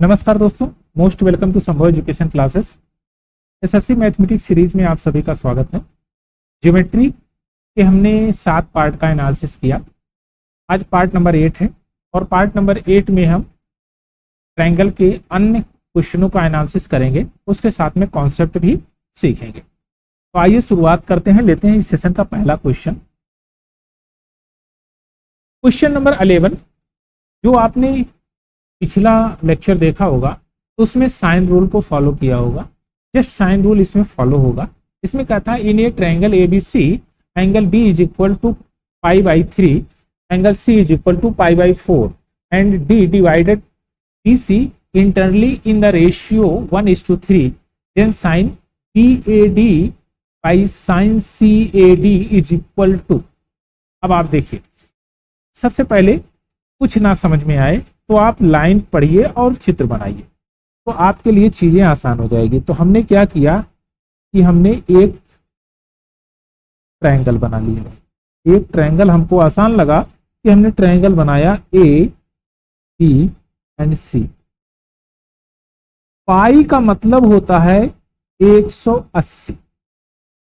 नमस्कार दोस्तों, most welcome to संभव education classes. SSC mathematics series में आप सभी का स्वागत है। ज्योमेट्री के हमने 7 पार्ट का एनालिसिस किया। आज पार्ट नंबर 8 है और पार्ट नंबर 8 में हम ट्रायंगल के अन्य क्वेश्चनों का एनालिसिस करेंगे, उसके साथ में कॉन्सेप्ट भी सीखेंगे। तो आइए शुरुआत करते हैं, लेते हैं इस सेशन का पहला क्वेश्चन। क्वेश्चन नंबर 11, जो आपने पिछला लेक्चर देखा होगा तो उसमें साइन रूल को फॉलो किया होगा। जस्ट साइन रूल इसमें फॉलो होगा। इसमें कहता है in a triangle ABC angle B is equal to π/3, angle C is equal to π/4 and D divided BC internally in the ratio 1:3, then sine BAD by sine CAD is equal to. अब आप देखिए, सबसे पहले कुछ ना समझ में आए तो आप लाइन पढ़िए और चित्र बनाइए, तो आपके लिए चीजें आसान हो जाएगी। तो हमने क्या किया कि हमने एक ट्रायंगल बना लिया। एक ट्रायंगल हमको आसान लगा कि हमने ट्रायंगल बनाया AB एंड C। पाई का मतलब होता है 180,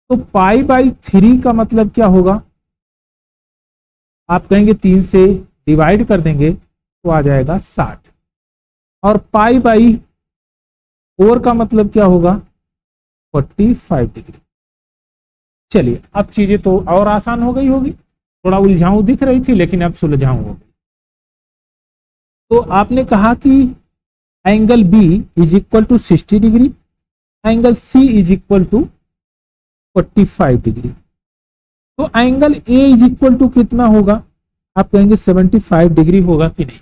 तो π/3 का मतलब क्या होगा? आप कहेंगे 3 से डिवाइड कर देंगे तो आ जाएगा 60, और π/4 का मतलब क्या होगा? 45 डिग्री। चलिए, अब चीजें तो और आसान हो गई होगी। थोड़ा उलझाऊ दिख रही थी लेकिन अब सुलझाऊ हो गई। तो आपने कहा कि angle B is equal to 60 degree, angle C is equal to 45 degree. तो angle A is equal to कितना होगा? आप कहेंगे 75 डिग्री होगा कि नहीं?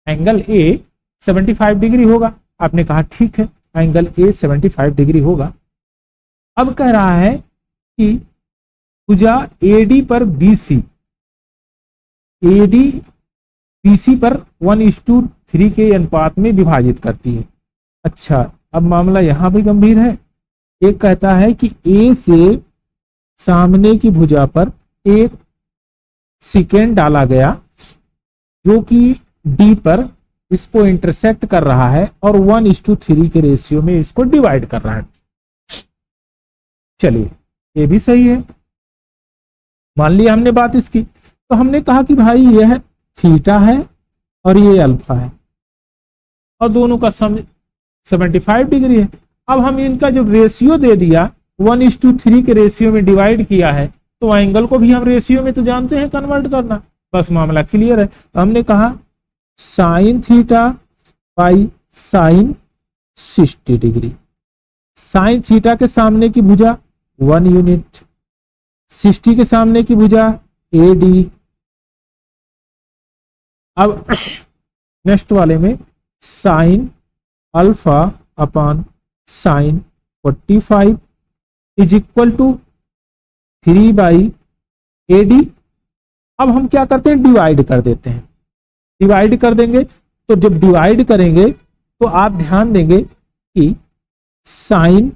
एंगल A 75 डिग्री होगा। आपने कहा ठीक है, एंगल A 75 डिग्री होगा। अब कह रहा है कि भुजा AD पर BC पर 1:3 के अनुपात में विभाजित करती है। अच्छा, अब मामला यहां भी गंभीर है। एक कहता है कि A से सामने की भुजा पर एक सेकेंड डाला गया जो कि D पर इसको इंटरसेक्ट कर रहा है और 1:3 के रेशियो में इसको डिवाइड कर रहा है। चलिए, ये भी सही है, मान लिया हमने बात इसकी। तो हमने कहा कि भाई यह थीटा है और ये अल्फा है और दोनों का सम 75 डिग्री है। अब हम इनका जब रेशियो दे दिया, 1:3 के रेशियो में डिवाइड किया है, तो एंगल को भी हम रेशियो में तो जानते हैं कन्वर्ट करना। बस मामला क्लियर है। तो हमने कहा sine theta by sine 60 degree. Sine theta के सामने की भुजा 1 यूनिट, 60 के सामने की भुजा AD। अब नेक्स्ट वाले में sine alpha upon sine 45 is equal to 3/AD। अब हम क्या करते हैं? डिवाइड कर देते हैं। डिवाइड कर देंगे तो जब डिवाइड करेंगे तो आप ध्यान देंगे कि sign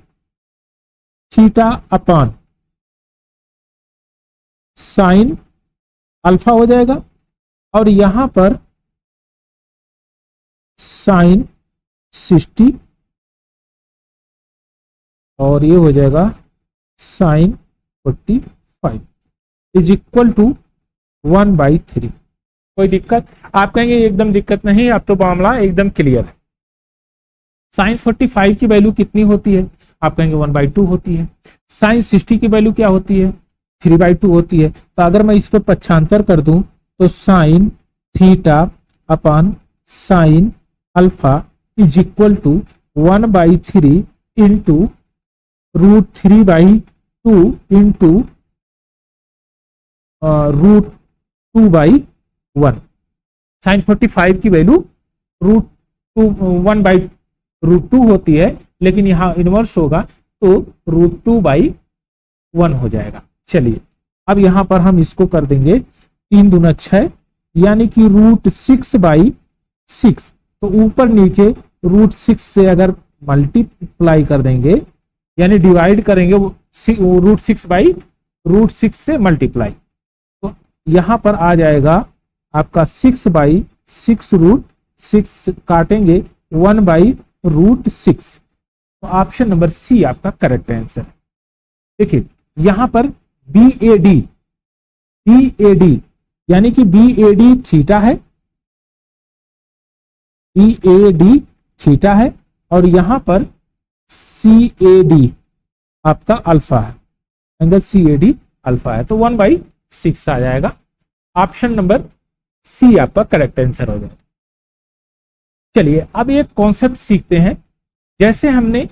theta upon sine alpha हो जाएगा और यहां पर साइन 60 और ये हो जाएगा साइन 45 इज इक्वल टू 1/3। कोई दिक्कत? आप कहेंगे एकदम दिक्कत नहीं, अब तो मामला एकदम क्लियर है। साइन 45 की वैल्यू कितनी होती है? आप कहेंगे 1/2 होती है। साइन 60 की वैल्यू क्या होती है? 3/2 होती है। तो अगर मैं इसको पक्षांतर कर दूं तो sine theta upon sine alpha is equal to 1/3 into √3/2 into √2/1। Sine 45 की वैल्यू √1/√2 होती है, लेकिन यहां इनवर्स होगा तो √2/1 हो जाएगा। चलिए, अब यहां पर हम इसको कर देंगे 3 दूना 6, यानी कि √6/6। तो ऊपर नीचे √6 से अगर मल्टीप्लाई कर देंगे, यानी डिवाइड करेंगे √6/√6 से मल्टीप्लाई, तो यहां पर आ जाएगा आपका 6/6 √6 6 काटेंगे 1/√6। तो ऑप्शन नंबर सी आपका करेक्ट आंसर है। देखिए यहां पर BAD यानी कि BAD थीटा है, BAD थीटा है, और यहां पर CAD आपका अल्फा है, एंगल CAD अल्फा है। तो 1/6 आ जाएगा। ऑप्शन नंबर सी आपका करेक्ट आंसर हो जाएगा। चलिए अब एक कॉन्सेप्ट सीखते हैं। जैसे हमने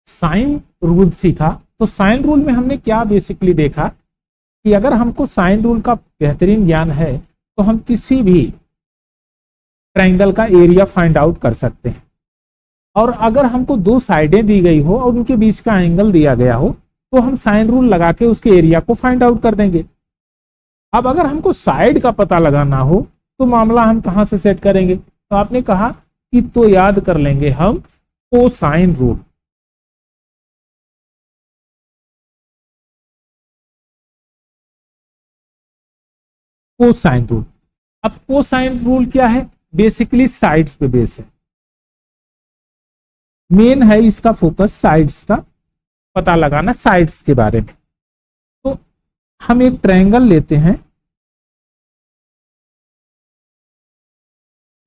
साइन रूल सीखा, तो साइन रूल में हमने क्या बेसिकली देखा कि अगर हमको साइन रूल का बेहतरीन ज्ञान है तो हम किसी भी ट्रायंगल का एरिया फाइंड आउट कर सकते हैं। और अगर हमको दो साइडें दी गई हो और उनके बीच का एंगल दिया गया हो तो हम साइन रूल लगा के उसके एरिया को फाइंड आउट कर देंगे। अब अगर हमको साइड का पता लगाना हो तो मामला हम कहां से सेट करेंगे? तो आपने कहा कि तो याद कर लेंगे हम कोसाइन रूल। कोसाइन रूल, अब कोसाइन रूल क्या है? बेसिकली साइड्स पे बेस है, मेन है इसका फोकस साइड्स का पता लगाना, साइड्स के बारे में। तो हम एक ट्रायंगल लेते हैं,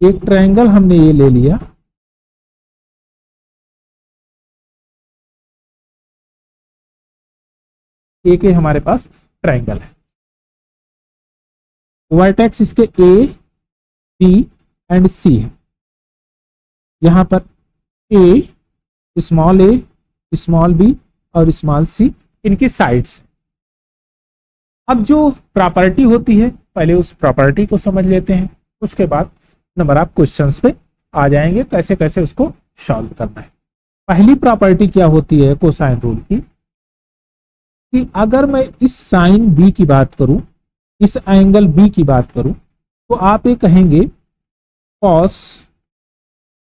एक ट्रायंगल हमने ये ले लिया, एक हमारे पास ट्रायंगल है, वर्टेक्स इसके A, B एंड C है। यहां पर A, स्मॉल b और स्मॉल c इनकी साइड्स। अब जो प्रॉपर्टी होती है पहले उस प्रॉपर्टी को समझ लेते हैं, उसके बाद नंबर ऑफ क्वेश्चंस पे आ जाएंगे कैसे कैसे उसको सॉल्व करना है। पहली प्रॉपर्टी क्या होती है कोसाइन रूल की कि अगर मैं इस साइन b की बात करूं, इस एंगल b की बात करूं, तो आप ये कहेंगे cos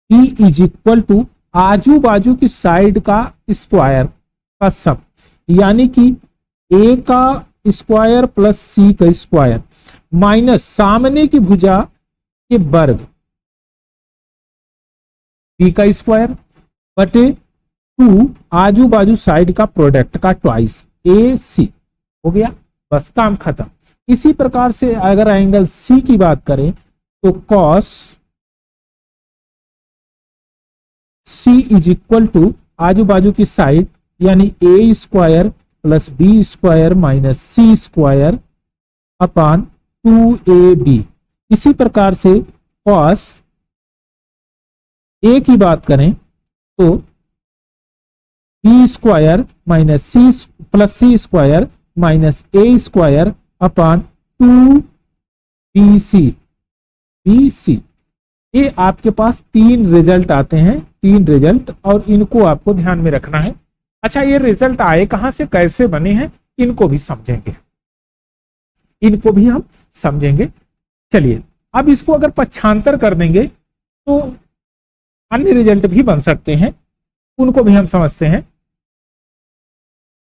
b is equal to आजू बाजू की साइड का स्क्वायर का सम, यानी कि a का स्क्वायर प्लस c का स्क्वायर माइनस सामने की भुजा के वर्ग b का स्क्वायर बटे 2 आजू बाजू साइड का प्रोडक्ट का ट्वाइस AC हो गया, बस काम खत्म। इसी प्रकार से अगर एंगल C की बात करें तो cos C is equal to आजू बाजू की साइड यानी A square plus B square minus C square upon 2AB। इसी प्रकार से cos A की बात करें तो B square minus C plus C square minus A square upon 2BC। ये आपके पास 3 रिजल्ट आते हैं, 3 रिजल्ट, और इनको आपको ध्यान में रखना है। अच्छा ये रिजल्ट आए कहां से, कैसे बने हैं, इनको भी समझेंगे, इनको भी हम समझेंगे। चलिए अब इसको अगर पक्षांतर कर देंगे तो अन्य रिजल्ट भी बन सकते हैं, उनको भी हम समझते हैं।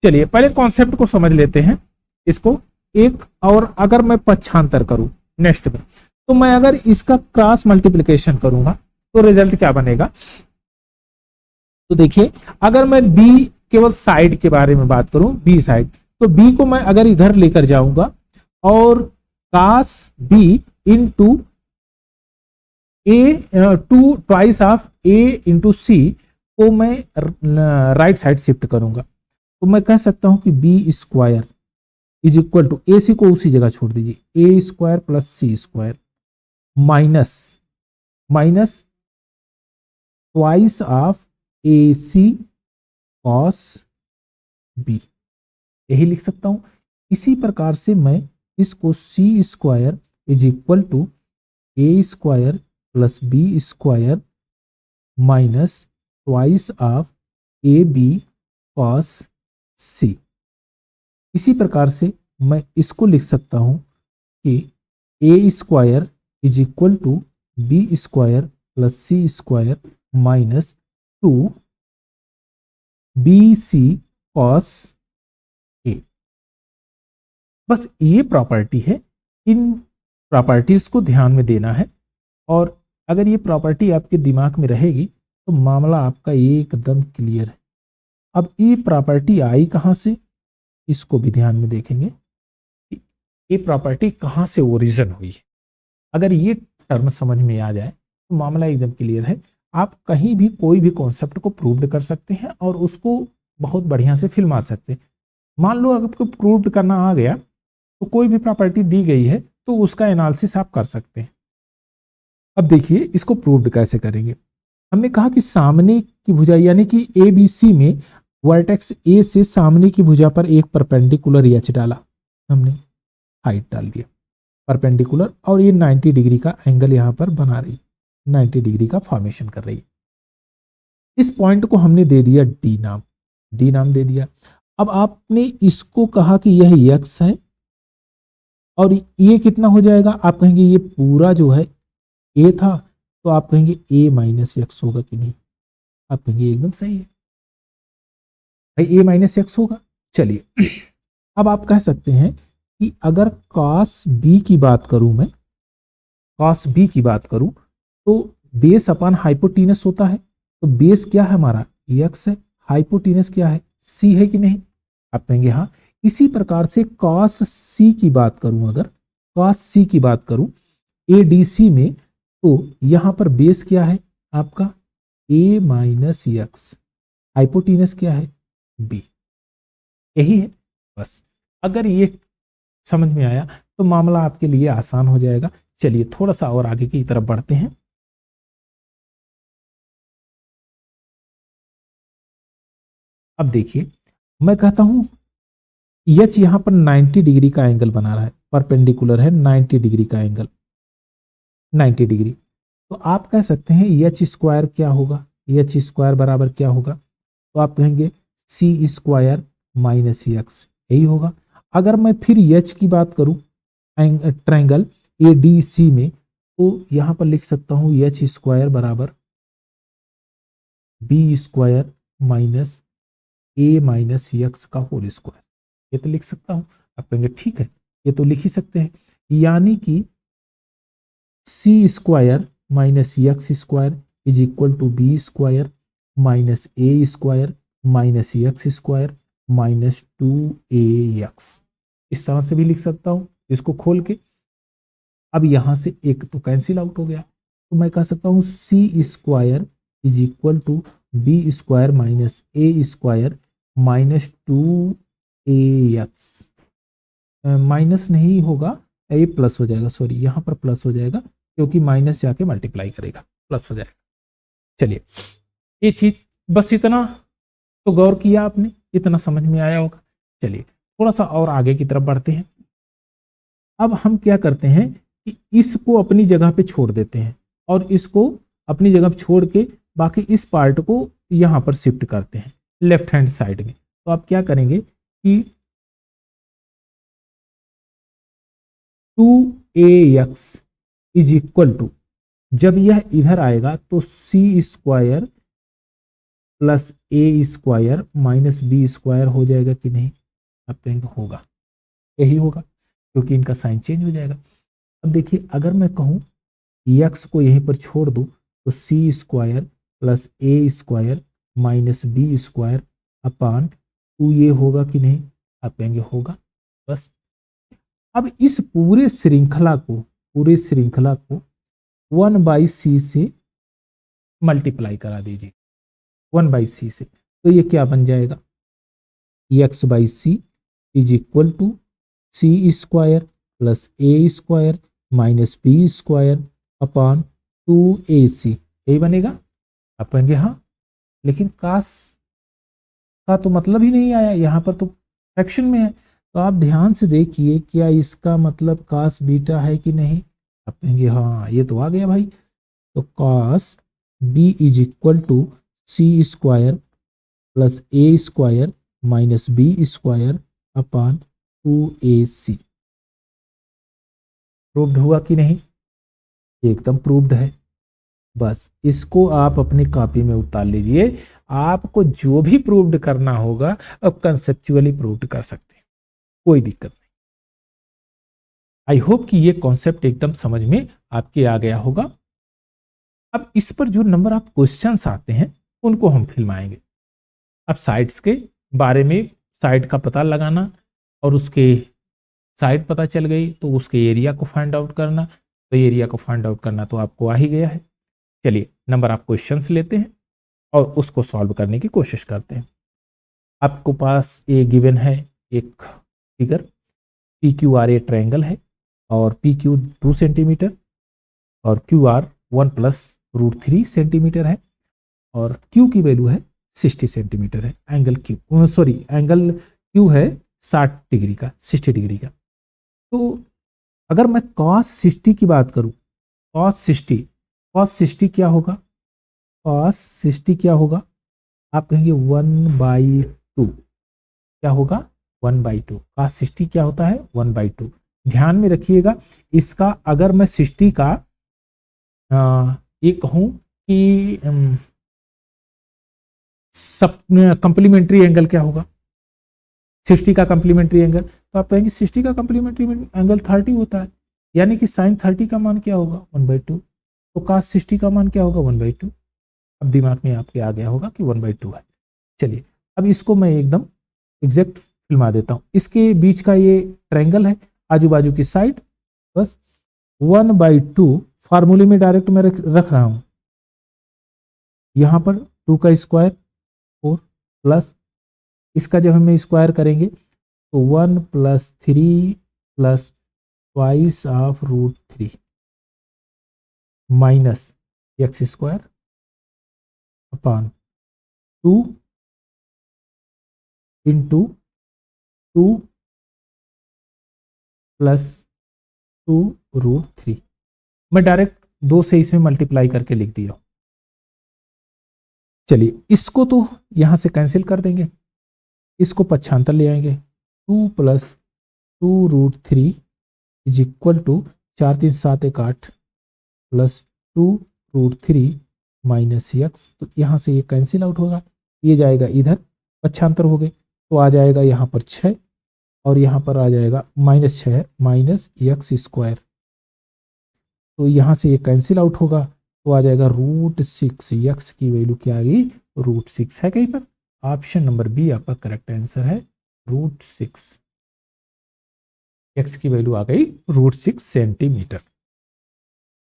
चलिए पहले कॉन्सेप्ट को समझ लेते हैं इसको एक, और अगर मैं पक्षांतर करूं नेक्स्ट में, तो मैं अगर इसका क्रॉस मल्टीप्लिकेशन करूंगा तो रिजल्ट क्या बनेगा? तो देखिए अगर मैं बी केवल साइड के बारे में बात करूं, बी साइड, तो बी को मैं अगर इधर लेकर जाऊंगा और cos b into A 2 twice of A into C को मैं राइट साइड शिफ्ट करूंगा, तो मैं कह सकता हूं कि B square is equal to AC को उसी जगह छोड़ दीजिए, A square plus C square minus twice of AC cos B, यही लिख सकता हूं। इसी प्रकार से मैं इसको C square is equal to A square plus B square minus twice of AB cos C, इसी प्रकार से मैं इसको लिख सकता हूं कि A square is equal to B square plus C square minus 2BC cos A। बस ये प्रॉपर्टी है, इन प्रॉपर्टीज को ध्यान में देना है और अगर ये प्रॉपर्टी आपके दिमाग में रहेगी तो मामला आपका एकदम क्लियर है। अब ये प्रॉपर्टी आई कहाँ से, इसको भी ध्यान में देखेंगे कि ये प्रॉपर्टी कहाँ से ओरिजिन हुई है। अगर ये टर्म समझ में आ जाए तो मामला एकदम क्लियर है। आप कहीं भी कोई भी कॉन्सेप्ट को प्रूव कर सकते हैं और उसको बहुत बढ़िया से फिल्मा सकते हैं। मान लो अगर आपको प्रूव करना आ गया तो कोई भी प्रॉपर्टी दी गई है तो उसका एनालिसिस आप कर सकते हैं। अब देखिए इसको प्रूव कैसे करेंगे। हमने कहा कि सामने की भुजा यानी कि ए बी सी में वर्टेक्स ए से सामने की भुजा पर एक परपेंडिकुलर एच डाला, हमने हाइट डाल दिया परपेंडिकुलर, और ये 90 डिग्री का एंगल यहां पर बना रही, 90 डिग्री का फॉर्मेशन कर रही है। इस पॉइंट को हमने दे दिया डी नाम दे दिया। अब आपने इसको कहा कि यह यक्स है और ये कितना हो जाएगा, आप कहेंगे ये पूरा जो है ए था, तो आप कहेंगे ए माइनस एक्स होगा कि नहीं, आप कहेंगे एकदम सही है भाई, ए माइनस एक्स होगा। चलिए अब आप कह सकते हैं कि अगर cos b की बात करूं मैं, cos b की बात करूं तो बेस अपन हाइपोटीनस होता है, तो बेस क्या है हमारा x है, हाइपोटीनस क्या है c है कि नहीं, आप कहेंगे हाँ। इसी प्रकार से cos c की बात करूं, अगर cos c की बात करूं ADC में, तो यहां पर बेस क्या है आपका a माइनस एक्स, हाइपोटीनस क्या है b, यही है बस। अगर ये समझ में आया तो मामला आपके लिए आसान हो जाएगा। चलिए थोड़ा सा और आगे की तरफ बढ़ते हैं। अब देखिए मैं कहता हूं एच यहां पर 90 डिग्री का एंगल बना रहा है, परपेंडिकुलर है 90 डिग्री का एंगल, 90 डिग्री, तो आप कह सकते हैं एच स्क्वायर क्या होगा, एच स्क्वायर बराबर क्या होगा, तो आप कहेंगे सी स्क्वायर माइनस एक्स, यही होगा। अगर मैं फिर एच की बात करूं ट्रायंगल ए डी सी में, तो यहां पर लिख सकता हूं एच स्क्वायर बराबर बी स्क्वायर माइनस ए माइनस एक्स का होल स्क्वायर, ये तो लिख सकता हूं। आप कहेंगे ठीक है, ये तो लिख ही सकते हैं, यानी कि C square minus X square is equal to B square minus A square minus X square minus 2ax, इस तरह से भी लिख सकता हूं इसको खोल के। अब यहां से एक तो कैंसिल आउट हो गया, तो मैं कह सकता हूं C square is equal to B square minus A square minus 2ax, minus नहीं होगा, ये प्लस हो जाएगा, सॉरी यहां पर प्लस हो जाएगा क्योंकि माइनस जाके मल्टीप्लाई करेगा, प्लस हो जाएगा। चलिए ये चीज बस इतना तो गौर किया आपने, इतना समझ में आया होगा। चलिए थोड़ा सा और आगे की तरफ बढ़ते हैं। अब हम क्या करते हैं कि इसको अपनी जगह पे छोड़ देते हैं और इसको अपनी जगह पे छोड़ के बाकी इस पार्ट को यहां पर शिफ्ट करते हैं लेफ्ट हैंड साइड में। तो आप क्या करेंगे कि 2ax इज इक्वल टू, जब यह इधर आएगा तो C square plus A square minus B square हो जाएगा कि नहीं, आप कहेंगे होगा, यही होगा क्योंकि इनका साइन चेंज हो जाएगा। अब देखिए अगर मैं कहूं एक्स को यहीं पर छोड़ दूं तो C square plus A square minus B square upon 2a होगा कि नहीं, आप कहेंगे होगा बस। अब इस पूरे श्रृंखला को 1/c से मल्टीप्लाई करा दीजिए, 1/c से, तो ये क्या बन जाएगा x/c is equal to C square plus A square minus B square upon 2ac, यही बनेगा। आप कहेंगे हाँ, लेकिन कास का तो मतलब ही नहीं आया, यहाँ पर तो फ्रैक्शन में है, तो आप ध्यान से देखिए क्या इसका मतलब कास बीटा है कि नहीं, आप कहेंगे हाँ ये तो आ गया भाई। तो cos b is equal to C square plus A square minus B square upon 2ac, proved हुआ कि नहीं, एकदम प्रूव्ड है। बस इसको आप अपनी कॉपी में उतार लीजिए, आपको जो भी प्रूव्ड करना होगा अब कंसेप्चुअली प्रूव्ड कर सकते हैं, कोई दिक्कत नहीं। आई होप कि ये कॉन्सेप्ट एकदम समझ में आपके आ गया होगा। अब इस पर जो नंबर ऑफ क्वेश्चंस आते हैं उनको हम फिल्माएंगे। अब साइड्स के बारे में, साइड का पता लगाना और उसके साइड पता चल गई तो उसके एरिया को फाइंड आउट करना, तो एरिया को फाइंड आउट करना तो आपको आ ही गया है। चलिए नंबर ऑफ क्वेश्चंस लेते हैं और उसको सॉल्व करने की कोशिश करते हैं। आपको पास ये गिवन है एक figure, P Q R A triangle है और पी क्यू 2 सेंटीमीटर और क्यू आर 1+√3 सेंटीमीटर है और क्यू की वैल्यू है 60 सेंटीमीटर है। Angle Q, sorry angle Q है 60 डिग्री का, 60 डिग्री का। तो अगर मैं cos 60 की बात करूं, cos 60 क्या होगा? cos 60 क्या होगा? आप कहेंगे 1/2। क्या होगा? 1/2। cos 60 क्या होता है? 1/2। ध्यान में रखिएगा, इसका अगर मैं 60 का ये कहूं कि सब कंप्लीमेंट्री एंगल क्या होगा? 60 का कंप्लीमेंट्री एंगल, तो आप कहेंगे 60 का कंप्लीमेंट्री एंगल 30 होता है, यानी कि sin 30 का मान क्या होगा? 1/2। तो cos 60 का मान क्या होगा? 1/2। अब दिमाग में आपके आ गया होगा कि 1/2 है। चलिए अब इसको मैं एकदम एग्जैक्ट फिल्मा देता हूं। इसके बीच का ये ट्रायंगल है, आजू बाजू की साइड, बस 1/2 फार्मूले में डायरेक्ट मैं रख रहा हूं। यहां पर 2 का स्क्वायर 4 प्लस इसका जब हम स्क्वायर करेंगे तो 1+3 plus twice of √3 minus X square upon 2 into 2 plus 2√3। मैं डायरेक्ट 2 से इसमें मल्टीप्लाई करके लिख दिया। चलिए इसको तो यहां से कैंसिल कर देंगे, इसको पक्षांतर ले आएंगे। 2 + 2√3 is equal to 4 3 7 1 8 plus 2√3 minus X. तो यहाँ से ये कैंसिल आउट होगा, ये जाएगा इधर, पक्षांतर हो गए तो आ जाएगा यहाँ पर 6 और यहाँ पर आ जाएगा -6 माइनस एक्स स्क्वायर। तो यहाँ से ये कैंसिल आउट होगा तो आ जाएगा √6। एक्स की वैल्यू क्या आ गई? √6 है कहीं पर। ऑप्शन नंबर बी आपका करेक्ट आंसर है, √6। एक्स की वैल्यू आ गई √6 सेंटीमीटर।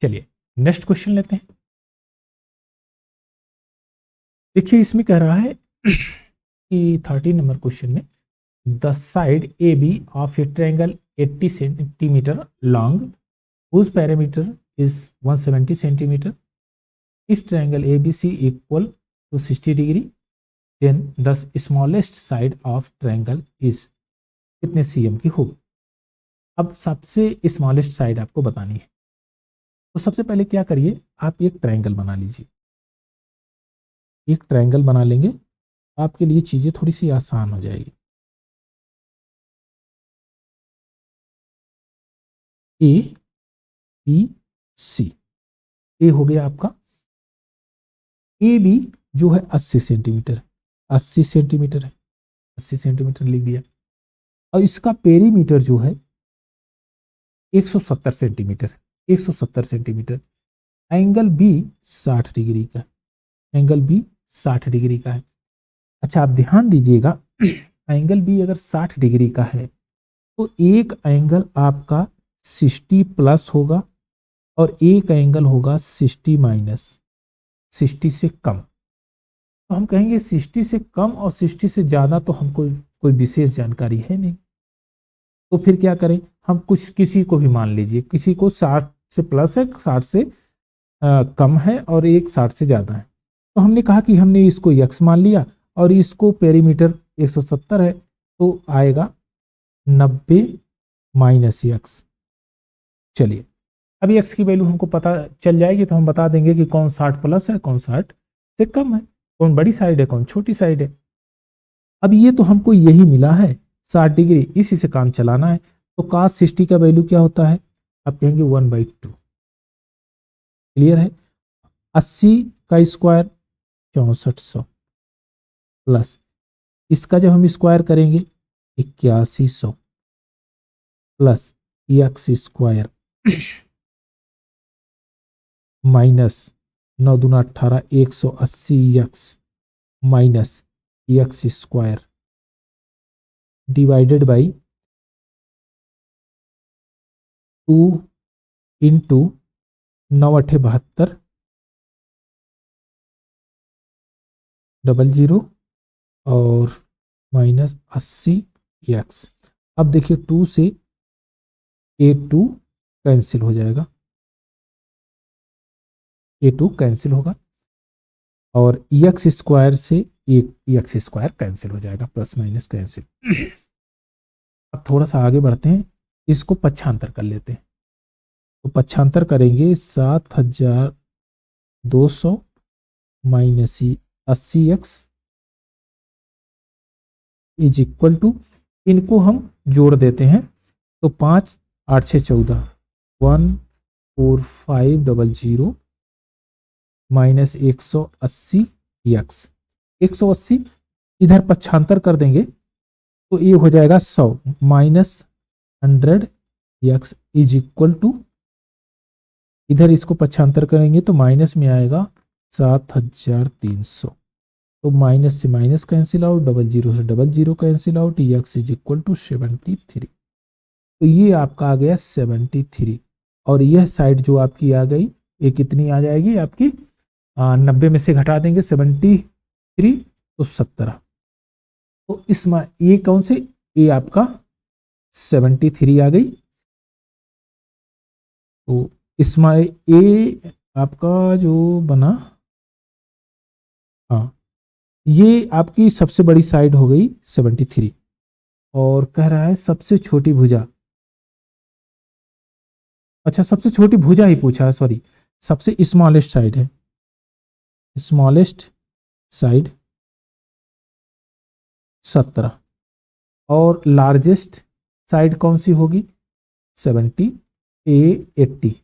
चलिए नेक्स्ट क्वेश्चन लेते हैं। देखिए इसमें कह रहा है कि 30 नंबर क्वेश्चन में the side A B of a triangle 80 centimetre long whose perimeter is 170 centimeter. If triangle ABC equal to 60 degree, then the smallest side of triangle is कितने cm की होगी? अब सबसे स्मॉलेस्ट साइड आपको बतानी है, तो सबसे पहले क्या करिए, आप एक ट्रायंगल बना लीजिए। एक ट्रायंगल बना लेंगे आपके लिए चीजें थोड़ी सी आसान हो जाएगी। ए बी सी, ए हो गया आपका, ए बी जो है 80 सेंटीमीटर, 80 सेंटीमीटर है, 80 सेंटीमीटर लिख दिया। और इसका पेरीमीटर जो है 170 centimetre, 170 centimetre. Angle B 60 degree का, एंगल बी 60 डिग्री का है। अच्छा आप ध्यान दीजिएगा, एंगल बी अगर 60 डिग्री का है तो एक एंगल आपका 60 प्लस होगा और एक एंगल होगा 60 माइनस, 60 से कम। तो हम कहेंगे 60 से कम और 60 से ज़्यादा तो हमको कोई विशेष जानकारी है नहीं, तो फिर क्या करें, हम कुछ किसी को भी मान लीजिए, किसी को 60 से प्लस है, 60 से कम है और एक 60 से ज़्यादा है। तो हमने कहा कि हमने इसको x मान लिया और इसको पेरीमीटर 170 है तो आएगा 90 माइनस एक्स। चलिए अभी x की वैल्यू हमको पता चल जाएगी तो हम बता देंगे कि कौन 60 प्लस है, कौन 60 से कम है, कौन बड़ी साइड है, कौन छोटी साइड है। अब ये तो हमको यही मिला है 60 डिग्री, इसी से काम चलाना है। तो cos 60 का वैल्यू क्या होता है? आप कहेंगे 1/2। क्लियर है? 80 का स्क्वायर 6400 प्लस इसका जब हम स्क्वायर करेंगे 8100 प्लस एक्स स्क्वायर माइनस 9 दूना 18, 180x minus X square divided by 2 into 9 8 72 00 और माइनस 80x। अब देखिए 2 से 2 कैंसिल हो जाएगा, 2 कैंसिल होगा और एक्स स्क्वायर से एक एक्स स्क्वायर कैंसिल हो जाएगा, प्लस माइनस कैंसिल। अब थोड़ा सा आगे बढ़ते हैं, इसको पक्षांतर कर लेते हैं। तो पक्षांतर करेंगे 7200 minus 80x is equal to, इनको हम जोड़ देते हैं तो 5 8 6 14 14500 माइनस 180 एक्स, 180 इधर पक्षांतर कर देंगे तो ये हो जाएगा 100 minus 100 X is equal to, इधर इसको पक्षांतर करेंगे तो माइनस में आएगा 7300, तो माइनस से माइनस कैंसिल आउट, 00 से 00 cancel out, X is equal to 73। तो ये आपका आ गया 73 और यह साइड जो आपकी आ गई ये कितनी आ जाएगी आपकी, 90 में से घटा देंगे 73 तो 17। तो इसमें ये कौन से, ये आपका 73 आ गई। तो इसमें ए आपका जो बना, हाँ ये आपकी सबसे बड़ी साइड हो गई 73 और कह रहा है सबसे छोटी भुजा, अच्छा सबसे छोटी भुजा ही पूछा है, सॉरी सबसे स्मॉलेस्ट साइड है, स्मॉलेस्ट साइड 17 और लार्जेस्ट साइड कौन सी होगी 70 80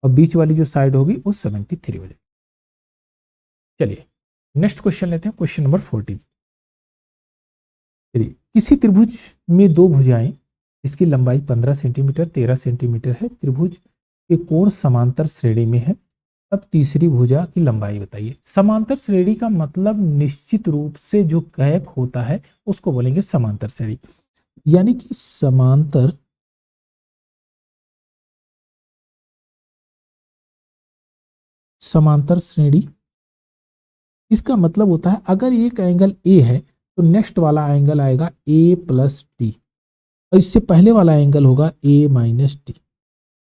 और बीच वाली जो साइड होगी वो 73 हो जाएगी। चलिए नेक्स्ट क्वेश्चन लेते हैं, क्वेश्चन नंबर 14। चलिए किसी त्रिभुज में दो भुजाएं इसकी लंबाई 15 सेंटीमीटर 13 सेंटीमीटर है, त्रिभुज के कोण समांतर श्रेणी में है, अब तीसरी भुजा की लंबाई बताइए। समांतर श्रेणी का मतलब निश्चित रूप से जो गैप होता है उसको बोलेंगे समांतर श्रेणी, यानी कि समांतर श्रेणी इसका मतलब होता है अगर एक एंगल ए है तो नेक्स्ट वाला एंगल आएगा ए प्लस डी और इससे पहले वाला एंगल होगा ए माइनस डी,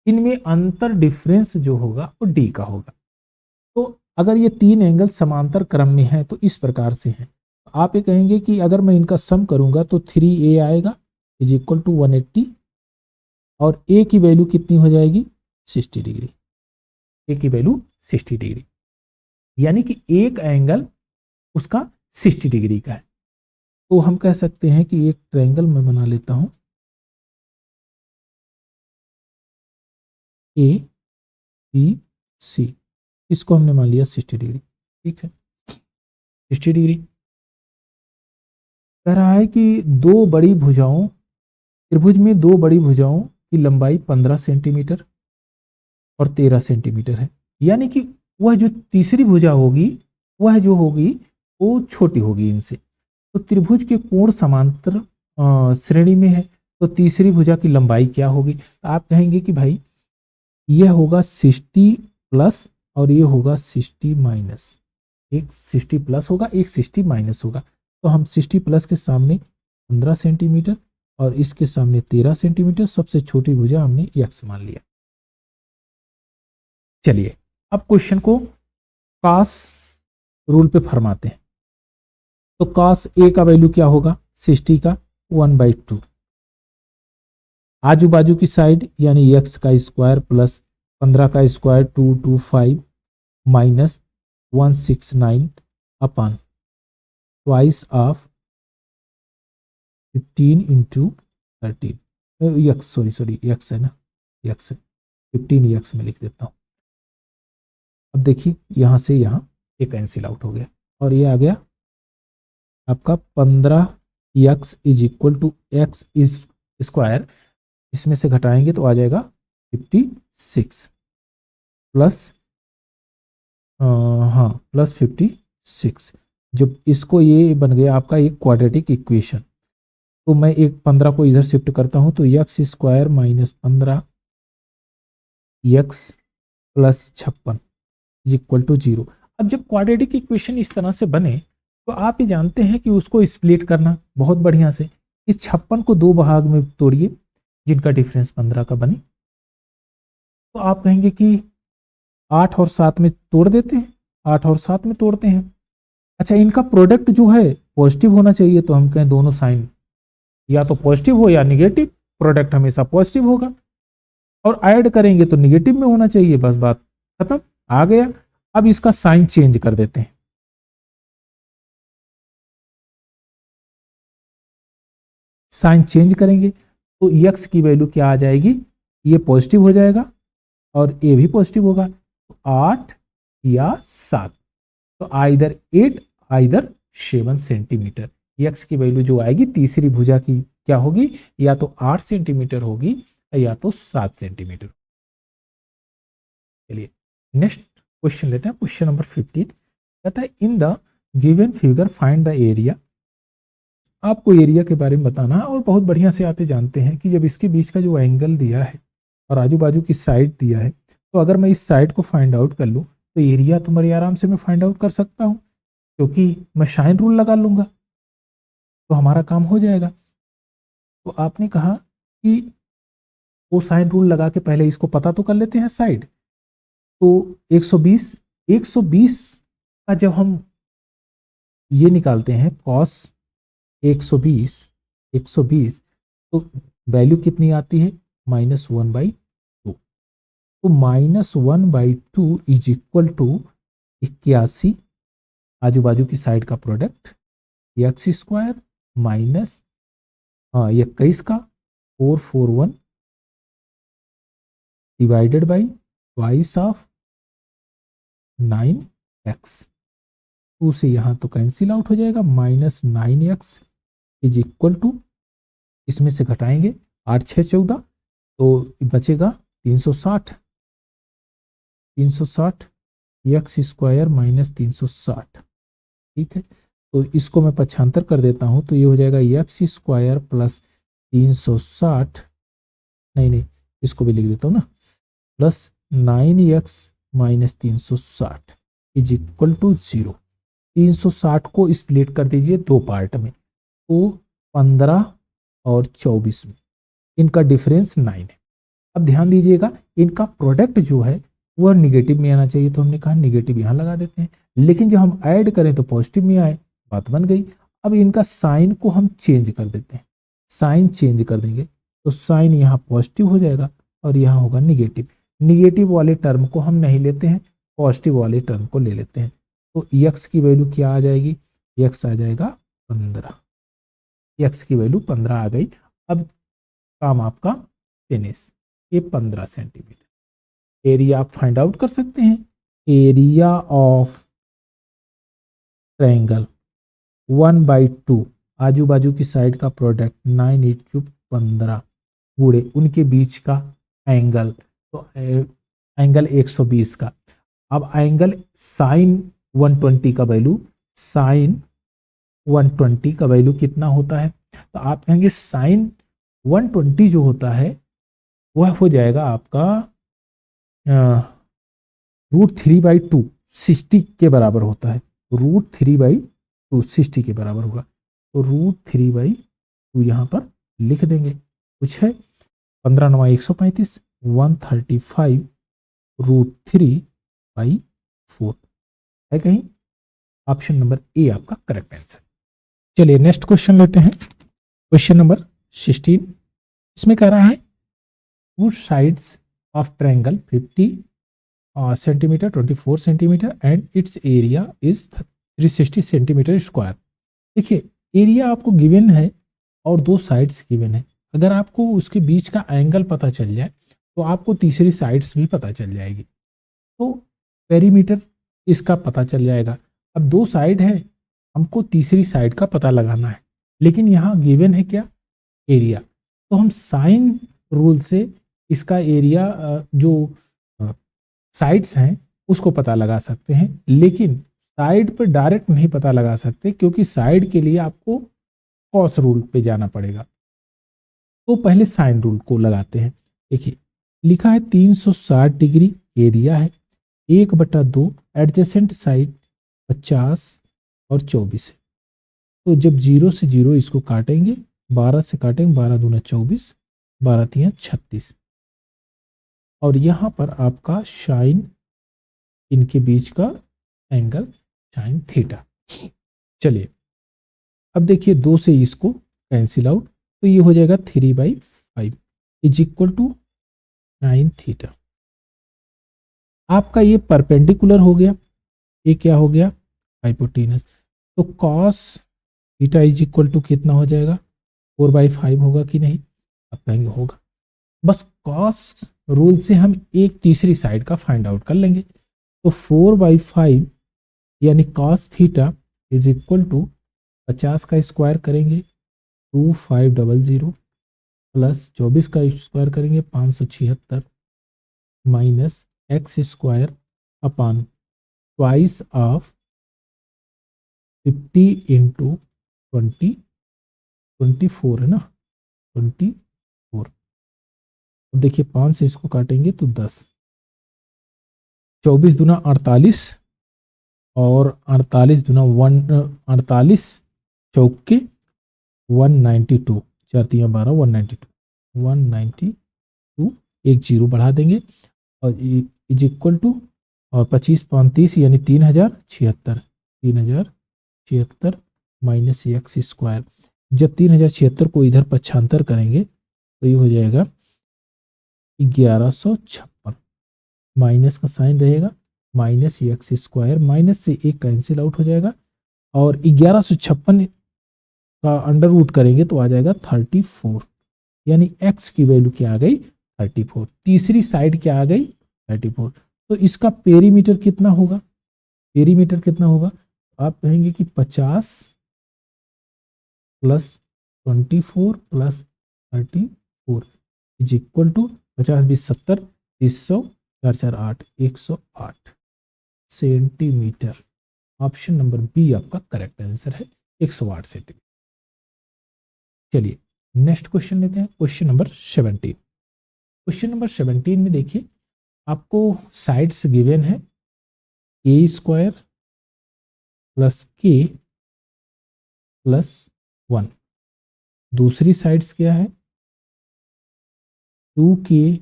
इनमें अंतर डिफरेंस जो होगा वो डी का होगा। तो अगर ये तीन एंगल समांतर क्रम में है तो इस प्रकार से हैं, आप ये कहेंगे कि अगर मैं इनका सम करूंगा तो 3a आएगा इज इक्वल टू 180 और a की वैल्यू कितनी हो जाएगी 60 डिग्री, a की वैल्यू 60 डिग्री, यानी कि एक एंगल उसका 60 डिग्री का है। तो हम कह सकते हैं कि एक ट्रायंगल मैं बना लेता हूं, ए बी सी, इसको हमने मान लिया 60 डिग्री, ठीक है 60 डिग्री। कह रहा है कि दो बड़ी भुजाओं, त्रिभुज में दो बड़ी भुजाओं की लंबाई 15 सेंटीमीटर और 13 सेंटीमीटर है, यानी कि वह जो तीसरी भुजा होगी वह जो होगी वो छोटी होगी इनसे। तो त्रिभुज के कोण समांतर श्रेणी में है तो तीसरी भुजा की लंबाई क्या होगी, आप कहेंगे कि भाई यह होगा 60 प्लस और ये होगा 60 माइनस, एक 60 प्लस होगा एक 60 माइनस होगा, तो हम 60 प्लस के सामने 15 सेंटीमीटर और इसके सामने 13 सेंटीमीटर, सबसे छोटी भुजा हमने एक्स मान लिया। चलिए अब क्वेश्चन को कॉस रूल पे फरमाते हैं। तो कॉस ए का वैल्यू क्या होगा 60 का 1/2, आजू बाजू की साइड यानी एक्स का स्क्वायर प्लस 15 का square 225 minus 169 upon twice of 15 into 13 x, sorry x है ना, एक्स है 15 एक्स में लिख देता हूं। अब देखिए यहां से यहां ये कैंसिल आउट हो गया और ये आ गया आपका 15 X is equal to X is square, इसमें से घटाएंगे तो आ जाएगा 56 प्लस हाँ +56। जब इसको ये बन गया आपका एक क्वाड्रेटिक इक्वेशन, तो मैं एक 15 को इधर शिफ्ट करता हूँ तो X square minus 15 X plus 56 is equal to 0। अब जब क्वाड्रेटिक इक्वेशन इस तरह से बने तो आप ये जानते हैं कि उसको स्प्लिट करना बहुत बढ़िया से। इस 56 को दो भाग में तोड़िए जिनका डिफरेंस 15 का बने, तो आप कहेंगे कि 8 और 7 में तोड़ देते हैं, 8 और 7 में तोड़ते हैं। अच्छा, इनका प्रोडक्ट जो है पॉजिटिव होना चाहिए, तो हम कहें दोनों साइन या तो पॉजिटिव हो या निगेटिव, प्रोडक्ट हमेशा पॉजिटिव होगा। और ऐड करेंगे तो निगेटिव में होना चाहिए, बस बात खत्म, आ गया। अब इसका साइन चेंज कर देते हैं, साइन चेंज करेंगे तो x की वैल्यू क्या आ जाएगी, ये पॉजिटिव हो जाएगा और ये भी पॉजिटिव होगा, तो 8 या 7, तो आइदर 8 आइदर 7 सेंटीमीटर। x की वैल्यू जो आएगी तीसरी भुजा की क्या होगी, या तो 8 सेंटीमीटर होगी या तो 7 सेंटीमीटर। चलिए नेक्स्ट क्वेश्चन लेते हैं, क्वेश्चन नंबर 15 कहता है in the given figure find the area. आपको एरिया के बारे में बताना है और बहुत बढ़िया से आप ये जानते हैं कि जब इसके बीच का जो एंगल दिया है और आजू बाजू की साइड दिया है, तो अगर मैं इस साइड को फाइंड आउट कर लूँ तो एरिया तो बड़ी आराम से मैं फाइंड आउट कर सकता हूँ, क्योंकि मैं साइन रूल लगा लूँगा तो हमारा काम हो जाएगा। तो आपने कहा कि वो साइन रूल लगा के पहले इसको पता तो कर लेते हैं साइड, तो 120 120 का जब हम ये निकालते हैं कॉस 120 120, तो वैल्यू कितनी आती है -1/2, तो -1/2 इज इक्वल टू 81, आजू बाजू की साइड का प्रोडक्ट एक्स स्क्वायर माइनस 21 का 441 divided by twice of 9x, 2 से यहाँ तो कैंसिल आउट हो जाएगा, -9x इज इक्वल टू, इसमें से घटाएंगे 8 6 14, तो बचेगा 360 एक्स स्क्वायर माइनस 360। ठीक है, तो इसको मैं पक्षांतर कर देता हूँ तो ये हो जाएगा एक्स स्क्वायर प्लस 360, नहीं इसको भी लिख देता हूँ ना, plus 9x minus 360 is equal to 0। 360 को स्प्लिट कर दीजिए दो पार्ट में, तो 15 और 24 में इनका डिफरेंस 9 है। अब ध्यान दीजिएगा इनका प्रोडक्ट जो है वह निगेटिव में आना चाहिए, तो हमने कहा निगेटिव यहाँ लगा देते हैं, लेकिन जब हम ऐड करें तो पॉजिटिव में आए, बात बन गई। अब इनका साइन को हम चेंज कर देते हैं, साइन चेंज कर देंगे तो साइन यहाँ पॉजिटिव हो जाएगा और यहाँ होगा निगेटिव। निगेटिव वाले टर्म को हम नहीं लेते हैं, पॉजिटिव वाले टर्म को ले लेते हैं, तो x की वैल्यू क्या आ जाएगी, x आ जाएगा 15, x की वैल्यू 15 आ गई। अब काम आपका फिनिश, ये 15 सेंटीमीटर। एरिया आप फाइंड आउट कर सकते हैं, एरिया ऑफ ट्रायंगल 1/2, आजू बाजू की साइड का प्रोडक्ट 9 8 क्यूब 15 गुणे उनके बीच का एंगल, तो एंगल 120 का। अब एंगल साइन 120 का वैल्यू, साइन 120 का वैल्यू कितना होता है, तो आप कहेंगे साइन 120 जो होता है वह हो जाएगा आपका √3/2 60 के बराबर होता है, √3/2 60 के बराबर होगा, तो √3/2 यहाँ पर लिख देंगे। कुछ है 15 9 135 135 √3/4 है कहीं, ऑप्शन नंबर ए आपका करेक्ट आंसर। चलिए नेक्स्ट क्वेश्चन लेते हैं, क्वेश्चन नंबर 16। इसमें कह रहा है two sides of triangle 50 centimetre 24 centimetre and it's area is 360 centimetre square. देखिए एरिया आपको गिवन है और दो साइड्स गिवन है, अगर आपको उसके बीच का एंगल पता चल जाए तो आपको तीसरी साइड्स भी पता चल जाएगी, तो पेरीमीटर इसका पता चल जाएगा। अब दो साइड है, हमको तीसरी साइड का पता लगाना है, लेकिन यहाँ गिवन है क्या, एरिया, तो हम साइन रूल से इसका एरिया जो साइड्स हैं उसको पता लगा सकते हैं, लेकिन साइड पे डायरेक्ट नहीं पता लगा सकते, क्योंकि साइड के लिए आपको कॉस रूल पे जाना पड़ेगा। तो पहले साइन रूल को लगाते हैं। देखिए लिखा है 360 डिग्री एरिया है, 1/2 एडजेसेंट साइड 50 और 24 है। तो जब 0 से 0 इसको काटेंगे, 12 से काटेंगे, 12 दूना 24, 12 तिया 36, और यहाँ पर आपका साइन, इनके बीच का एंगल साइन थीटा। चलिए अब देखिए 2 से इसको कैंसिल आउट, तो ये हो जाएगा 3/5 इज इक्वल टू 9 थीटा। आपका ये परपेंडिकुलर हो गया, ये क्या हो गया, हाइपोटेनस। तो cos theta is equal to कितना हो जाएगा, 4/5 होगा कि नहीं, आप कहेंगे होगा। बस कॉस रूल से हम एक तीसरी साइड का फाइंड आउट कर लेंगे। तो 4/5 यानी cos theta is equal to 50 का स्क्वायर करेंगे 2500 प्लस 24 का स्क्वायर करेंगे 576 minus X square upon twice of 50 into 20, 24 है ना, 24। अब देखिए 5 से इसको काटेंगे तो 10, 24 दूना 48 और 48 दूना 48 चौके 192, 4 तिया 12, 192, एक जीरो बढ़ा देंगे और इज इक्वल टू, और 25 35 यानी 3076, 3076 माइनस एक्स स्क्वायर। जब 3076 को इधर पक्षांतर करेंगे तो ये हो जाएगा 1156, माइनस का साइन रहेगा, माइनस एक्स स्क्वायर, माइनस से एक कैंसिल आउट हो जाएगा, और 1156 का अंडर रूट करेंगे तो आ जाएगा 34, यानी x की वैल्यू क्या आ गई, 34। तीसरी साइड क्या आ गई, 34। तो इसका पेरीमीटर कितना होगा, पेरीमीटर कितना होगा, आप कहेंगे कि 50 plus 24 plus 34 is equal to 50 20 70 300 4 4 8 108 centimetre. Option number B आपका करेक्ट आंसर है, 108 सेंटीमीटर। चलिए नेक्स्ट क्वेश्चन लेते हैं, क्वेश्चन नंबर 17। क्वेश्चन नंबर 17 में देखिए आपको साइड्स गिवन है ए स्क्वायर प्लस के प्लस 1, दूसरी साइड्स क्या है 2k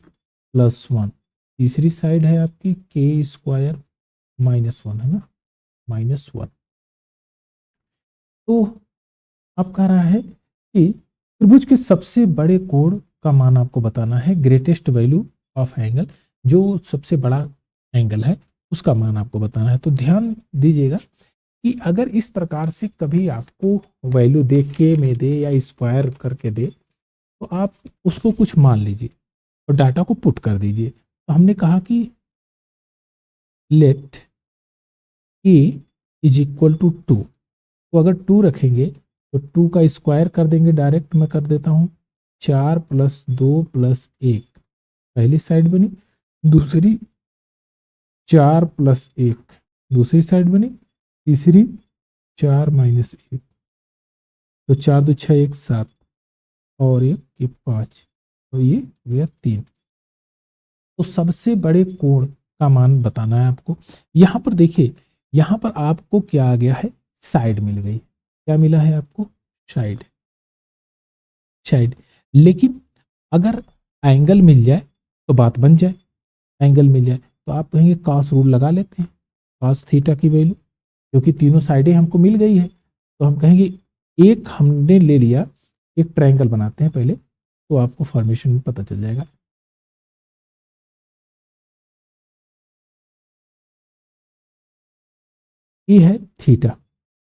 प्लस 1, तीसरी साइड है आपकी के स्क्वायर माइनस 1, है ना, माइनस 1। तो अब कह रहा है कि त्रिभुज के सबसे बड़े कोण का मान आपको बताना है, ग्रेटेस्ट वैल्यू ऑफ एंगल, जो सबसे बड़ा एंगल है उसका मान आपको बताना है। तो ध्यान दीजिएगा कि अगर इस प्रकार से कभी आपको वैल्यू दे, के में दे या स्क्वायर करके दे, तो आप उसको कुछ मान लीजिए और डाटा को पुट कर दीजिए। तो हमने कहा कि let A is equal to 2, तो अगर 2 रखेंगे तो 2 का स्क्वायर कर देंगे, डायरेक्ट मैं कर देता हूँ, 4 प्लस 2 प्लस 1 पहली साइड बनी, दूसरी 4 प्लस 1 दूसरी साइड बनी, तीसरी 4 माइनस 1, तो 4 2 6 1 7 और 1 ये 5, तो ये हो गया 3। तो सबसे बड़े कोण का मान बताना है आपको। यहां पर देखिए, यहां पर आपको क्या आ गया है, साइड मिल गई, क्या मिला है आपको, साइड, साइड। लेकिन अगर एंगल मिल जाए तो बात बन जाए, एंगल मिल जाए तो आप कहेंगे कॉस रूल लगा लेते हैं, कॉस थीटा की वैल्यू, क्योंकि तीनों साइडें हमको मिल गई है, तो हम कहेंगे एक हमने ले लिया, एक ट्रायंगल बनाते हैं पहले, तो आपको फॉर्मेशन में पता चल जाएगा। ये है थीटा,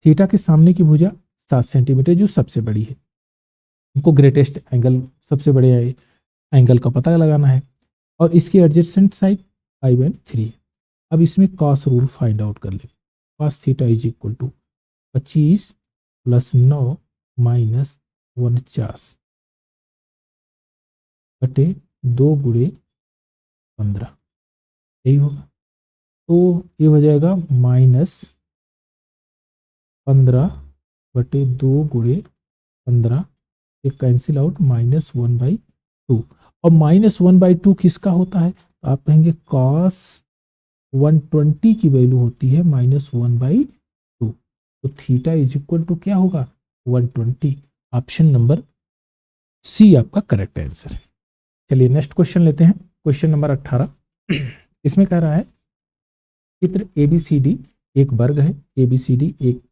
थीटा के सामने की भुजा 7 सेंटीमीटर जो सबसे बड़ी है, हमको ग्रेटेस्ट एंगल, सबसे बड़े एंगल का पता लगाना है, और इसकी एडजेसेंट साइड 5 और 3 है। अब इसमें कॉस रूल फाइंड आउट कर लेंगे, cos theta is equal to 25 plus 9 minus 49 बटे 2 गुणे 15, यही होगा। तो ये हो जाएगा -15/2 गुणे 15, ये कैंसिल आउट, -1/2। और -1/2 किसका होता है? तो आप कहेंगे cos 120 की वैल्यू होती है -1/2। तो थीटा इज इक्वल टू क्या होगा? 120। ऑप्शन नंबर सी आपका करेक्ट आंसर है। चलिए नेक्स्ट क्वेश्चन लेते हैं, क्वेश्चन नंबर 18। इसमें कह रहा है चित्र ABCD एक वर्ग है, ABCD एक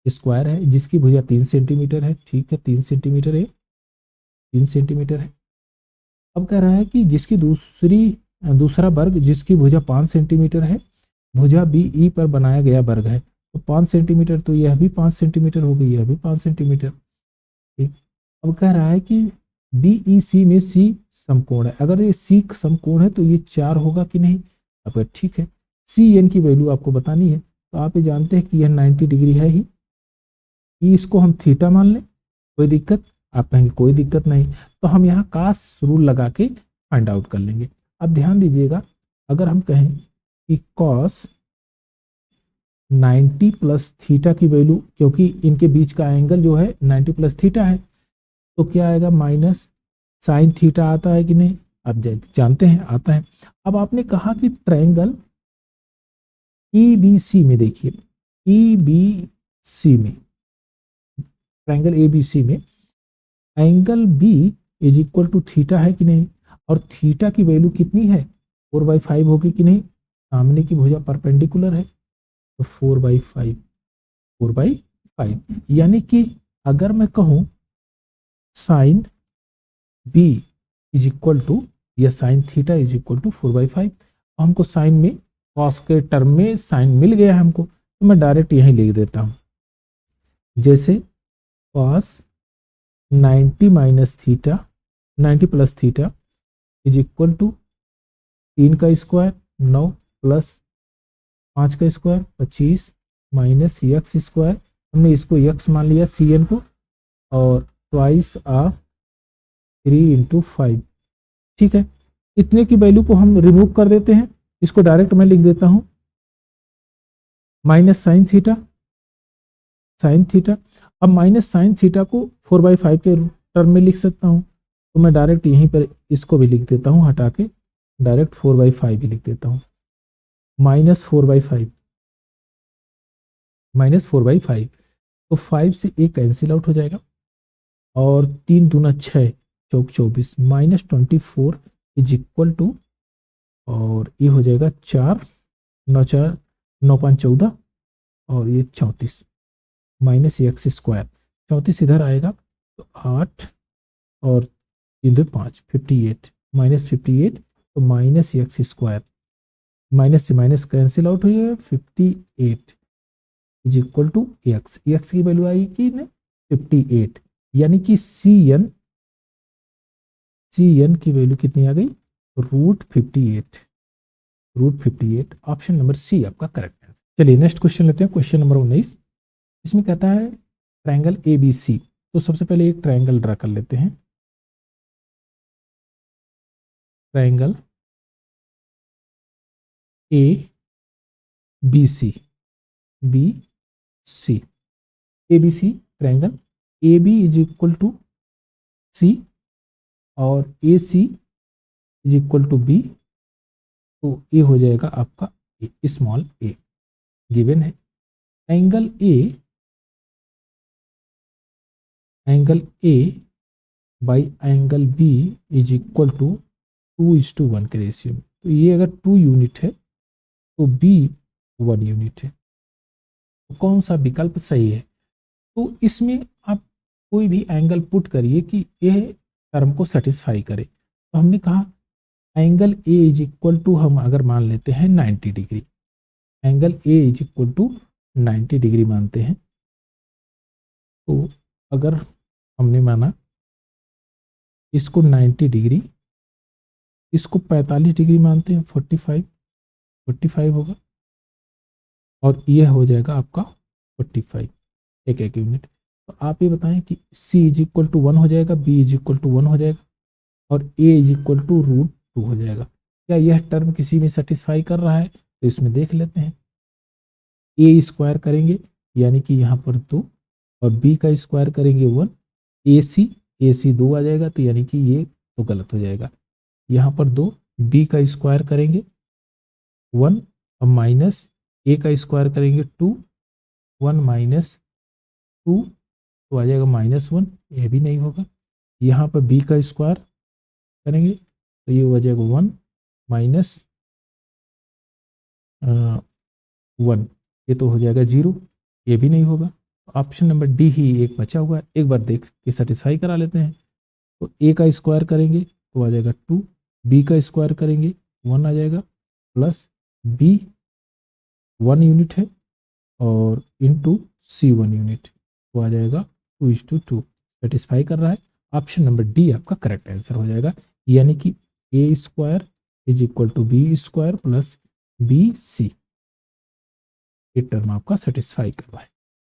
स्क्वायर है जिसकी भुजा 3 सेंटीमीटर है। ठीक है, 3 सेंटीमीटर है, 3 सेंटीमीटर है। अब कह रहा है कि जिसकी दूसरा वर्ग जिसकी भुजा 5 सेंटीमीटर है, भुजा BE पर बनाया गया वर्ग है। तो 5 सेंटीमीटर, तो यह भी 5 सेंटीमीटर हो गई, यह भी 5 सेंटीमीटर। ठीक, अब कह रहा है कि BEC में C समकोण है। अगर ये C समकोण है तो ये 4 होगा कि नहीं? अब ठीक है, CN की वैल्यू आपको बतानी है। तो आप ये जानते हैं कि यह 90 डिग्री है ही, इसको हम थीटा मान लें, कोई दिक्कत? आप कहेंगे कोई दिक्कत नहीं, तो हम यहाँ कास रूल लगा के फाइंड आउट कर लेंगे। अब ध्यान दीजिएगा, अगर हम कहें कि कॉस 90 प्लस थीटा की वैल्यू, क्योंकि इनके बीच का एंगल जो है 90 प्लस थीटा है, तो क्या आएगा? माइनस साइन थीटा आता है कि नहीं? आप जानते हैं आता है। अब आपने कहा कि ट्रायंगल EBC में, देखिए EBC में, ट्रायंगल ABC में angle B is equal to theta है कि नहीं? और थीटा की वैल्यू कितनी है? 4/5 होगी कि नहीं? सामने की भुजा परपेंडिकुलर है, तो 4/5, 4/5। यानी कि अगर मैं कहूं sine B is equal to, या sine theta is equal to 4/5, हमको साइन में कॉस के टर्म में साइन मिल गया है हमको, तो मैं डायरेक्ट यहीं लिख देता हूं, जैसे cos 90 minus theta, 90 plus theta is equal to 3 का स्क्वायर 9 प्लस 5 का स्क्वायर 25 माइनस एक्स स्क्वायर, हमने इसको एक्स मान लिया CN को, और ट्वाइस ऑफ 3 इंटू 5। ठीक है, इतने की वैल्यू को हम रिमूव कर देते हैं, इसको डायरेक्ट मैं लिख देता हूं minus sine theta, sine theta. अब माइनस साइन थीटा को 4/5 के टर्म में लिख सकता हूं, तो मैं डायरेक्ट यहीं पर इसको भी लिख देता हूं, हटा के डायरेक्ट 4/5 भी लिख देता हूं, -4/5, -4/5। तो 5 से 1 कैंसिल आउट हो जाएगा, और 3 दूना 6, चौक 24, -24 इज इक्वल टू, और ये हो जाएगा 4, 9 4, 9 5 14, और ये 34 माइनस एक्स स्क्वायर, 34 इधर आएगा तो 8, और 3 2 5, 58 -58, तो माइनस एक्स स्क्वायर, माइनस से माइनस कैंसिल आउट हुई है, 58 is equal to X, X की वैल्यू आई कि 58, यानी कि CN की वैल्यू कितनी आ गई? √58, √58। ऑप्शन नंबर सी आपका करेक्ट आंसर। चलिए नेक्स्ट क्वेश्चन लेते हैं, क्वेश्चन नंबर 19। इसमें कहता है ट्रायंगल ABC। तो सबसे पहले एक ट्रायंगल ड्रा कर लेते हैं, triangle ABC, ABC triangle AB is equal to C और AC is equal to B, तो ये हो जाएगा आपका स्मॉल a, गिवन है। Angle A by angle B is equal to 2:1 के रेशियो में। तो ये अगर 2 यूनिट है तो B 1 यूनिट है, तो कौन सा विकल्प सही है? तो इसमें आप कोई भी एंगल पुट करिए कि यह टर्म को सेटिस्फाई करे। तो हमने कहा angle A is equal to, हम अगर मान लेते हैं 90 degree, angle A is equal to 90 degree मानते हैं, तो अगर हमने माना इसको 90 डिग्री, इसको 45 डिग्री मानते हैं, 45 होगा, और यह हो जाएगा आपका 45, एक यूनिट। तो आप ये बताएं कि C इज इक्वल टू 1 हो जाएगा, B इज इक्वल टू 1 हो जाएगा, और A इज इक्वल टू √2 हो जाएगा। क्या यह टर्म किसी में सेटिस्फाई कर रहा है? तो इसमें देख लेते हैं, ए स्क्वायर करेंगे यानी कि यहाँ पर 2 और बी का स्क्वायर करेंगे 1, ए सी 2 आ जाएगा, तो यानी कि ये तो गलत हो जाएगा। यहाँ पर 2, बी का स्क्वायर करेंगे 1 और माइनस ए का स्क्वायर करेंगे 2, 1 माइनस 2 तो आ जाएगा -1, ये भी नहीं होगा। यहाँ पर बी का स्क्वायर करेंगे तो ये हो जाएगा 1 माइनस 1, ये तो हो जाएगा 0, ये भी नहीं होगा। ऑप्शन नंबर डी ही एक बचा हुआ है, एक बार देख के सेटिस्फाई करा लेते हैं। तो ए का स्क्वायर करेंगे तो आ जाएगा 2, बी का स्क्वायर करेंगे 1 आ जाएगा, प्लस बी 1 यूनिट है और इंटू सी 1 यूनिट, तो आ जाएगा 2:2, सेटिस्फाई कर रहा है। ऑप्शन नंबर डी आपका करेक्ट आंसर हो जाएगा, यानी कि A square is equal to B square plus B C, ये टर्म आपका सेटिस्फाई कर रहा है।